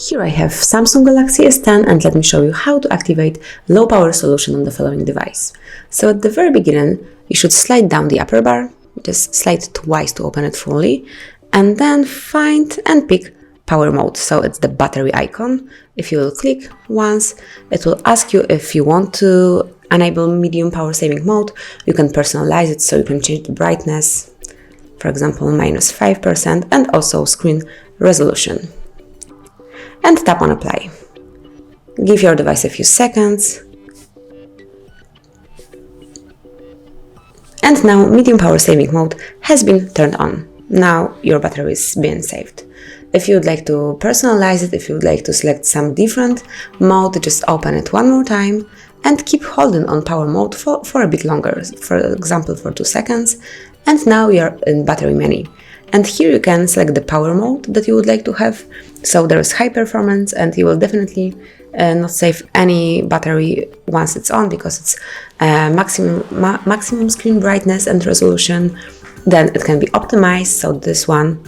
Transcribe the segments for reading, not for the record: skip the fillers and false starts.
Here I have Samsung Galaxy S10 and let me show you how to activate low power solution on the following device. So at the very beginning, you should slide down the upper bar, just slide twice to open it fully, and then find and pick power mode. So it's the battery icon. If you will click once, it will ask you if you want to enable medium power saving mode. You can personalize it, so you can change the brightness, for example, -5%, and also screen resolution. And tap on apply. Give your device a few seconds. And now medium power saving mode has been turned on. Now your battery is being saved. If you would like to personalize it, if you would like to select some different mode, just open it one more time and keep holding on power mode for a bit longer, for example for 2 seconds. And now we are in battery menu. And here you can select the power mode that you would like to have. So there is high performance, and you will definitely not save any battery once it's on, because it's maximum screen brightness and resolution. Then it can be optimized, so this one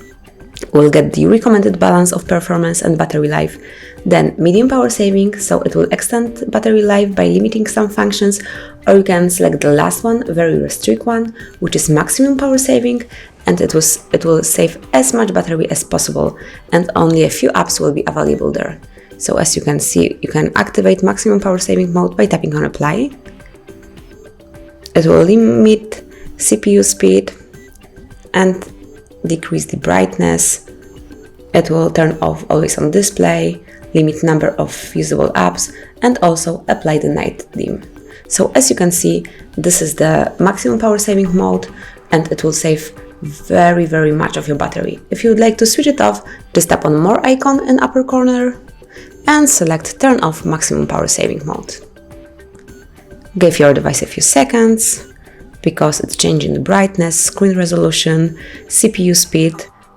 will get the recommended balance of performance and battery life. Then medium power saving, so it will extend battery life by limiting some functions, or you can select the last one, very restrict one, which is maximum power saving, and it will save as much battery as possible, and only a few apps will be available there. So as you can see, you can activate maximum power saving mode by tapping on apply. It will limit CPU speed and decrease the brightness. It will turn off always on display, limit number of usable apps, and also apply the night dim. So as you can see, this is the maximum power saving mode, and it will save very much of your battery. If you would like to switch it off, just tap on more icon in upper corner and select turn off maximum power saving mode. Give your device a few seconds, because it's changing the brightness, screen resolution, CPU speed.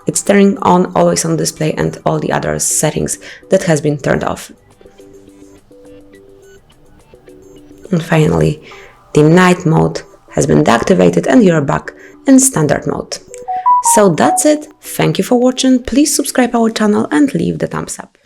It's turning on always on display and all the other settings that has been turned off. And finally, the night mode has been deactivated and you're back in standard mode. So that's it. Thank you for watching. Please subscribe our channel and leave the thumbs up.